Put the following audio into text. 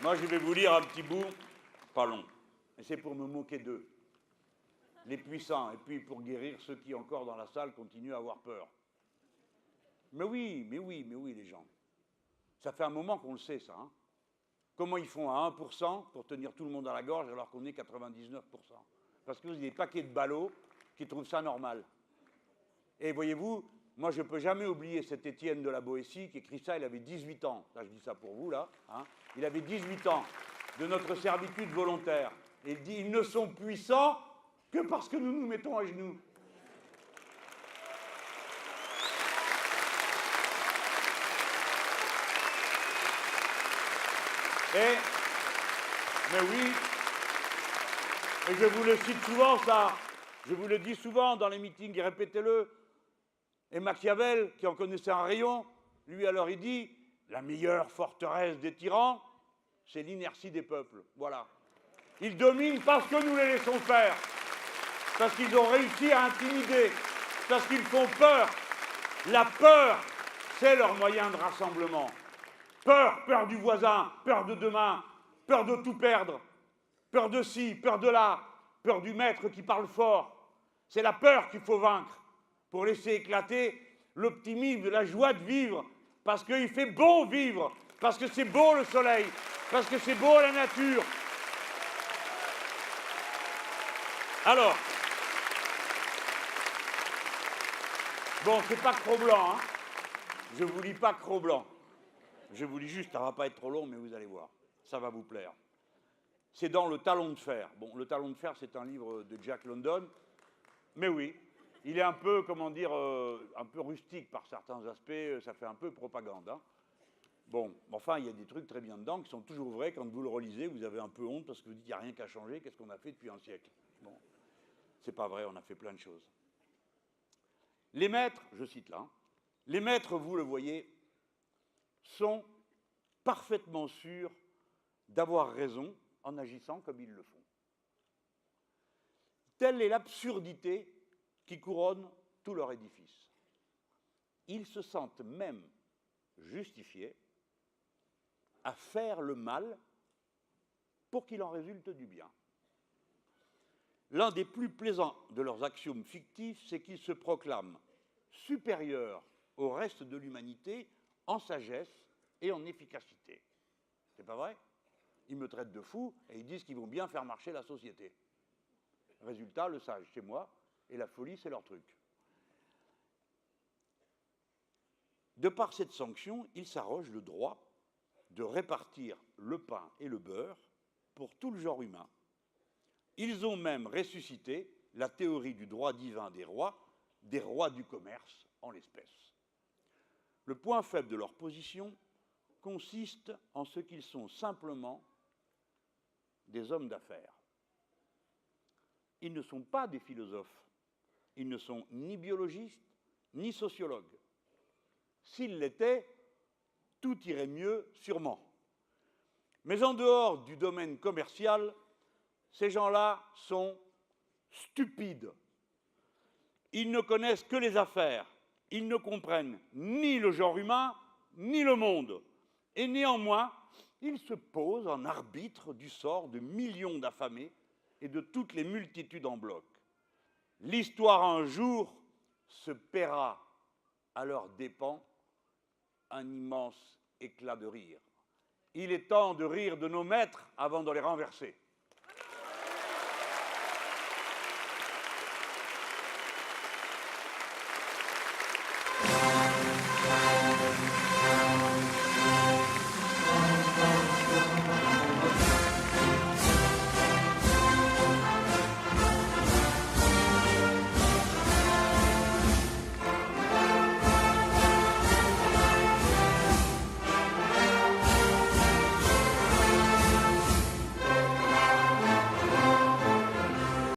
Moi, je vais vous lire un petit bout, pas long, et c'est pour me moquer d'eux, les puissants, et puis pour guérir ceux qui, encore dans la salle, continuent à avoir peur. Mais oui, les gens. Ça fait un moment qu'on le sait, ça. Hein. Comment ils font à 1% pour tenir tout le monde à la gorge alors qu'on est 99%? Parce que vous avez des paquets de ballots qui trouvent ça normal. Et voyez-vous, moi, je ne peux jamais oublier cet Étienne de la Boétie qui écrit ça, il avait 18 ans. Là, je dis ça pour vous, là. Hein. Il avait 18 ans de notre servitude volontaire. Et il dit, ils ne sont puissants que parce que nous nous mettons à genoux. Mais oui, et je vous le cite souvent, ça. Je vous le dis souvent dans les meetings, et répétez-le. Et Machiavel, qui en connaissait un rayon, lui alors il dit, la meilleure forteresse des tyrans, c'est l'inertie des peuples. Voilà. Ils dominent parce que nous les laissons faire, parce qu'ils ont réussi à intimider, parce qu'ils font peur. La peur, c'est leur moyen de rassemblement. Peur, peur du voisin, peur de demain, peur de tout perdre, peur de ci, peur de là, peur du maître qui parle fort. C'est la peur qu'il faut vaincre pour laisser éclater l'optimisme, la joie de vivre, parce qu'il fait beau vivre, parce que c'est beau le soleil, parce que c'est beau la nature. Alors, bon, c'est pas Cro-Blanc, hein. Je vous lis pas Cro-Blanc. Je vous lis juste, ça va pas être trop long, mais vous allez voir, ça va vous plaire. C'est dans Le Talon de fer. Bon, Le Talon de fer, c'est un livre de Jack London, mais oui, il est un peu, comment dire, un peu rustique par certains aspects, ça fait un peu propagande. Hein. Bon, enfin, il y a des trucs très bien dedans qui sont toujours vrais. Quand vous le relisez, vous avez un peu honte parce que vous dites, il n'y a rien qu'à changer, qu'est-ce qu'on a fait depuis un siècle? Bon, c'est pas vrai, on a fait plein de choses. Les maîtres, je cite là, hein, les maîtres, vous le voyez, sont parfaitement sûrs d'avoir raison en agissant comme ils le font. Telle est l'absurdité qui couronne tout leur édifice. Ils se sentent même justifiés à faire le mal pour qu'il en résulte du bien. L'un des plus plaisants de leurs axiomes fictifs, c'est qu'ils se proclament supérieurs au reste de l'humanité en sagesse et en efficacité. C'est pas vrai? Ils me traitent de fou et ils disent qu'ils vont bien faire marcher la société. Résultat, le sage, c'est moi, et la folie, c'est leur truc. De par cette sanction, ils s'arrogent le droit de répartir le pain et le beurre pour tout le genre humain. Ils ont même ressuscité la théorie du droit divin des rois du commerce en l'espèce. Le point faible de leur position consiste en ce qu'ils sont simplement des hommes d'affaires. Ils ne sont pas des philosophes, ils ne sont ni biologistes, ni sociologues. S'ils l'étaient, tout irait mieux, sûrement. Mais en dehors du domaine commercial, ces gens-là sont stupides. Ils ne connaissent que les affaires, ils ne comprennent ni le genre humain, ni le monde. Et néanmoins, ils se posent en arbitre du sort de millions d'affamés et de toutes les multitudes en bloc. L'histoire un jour se paiera à leurs dépens un immense éclat de rire. Il est temps de rire de nos maîtres avant de les renverser.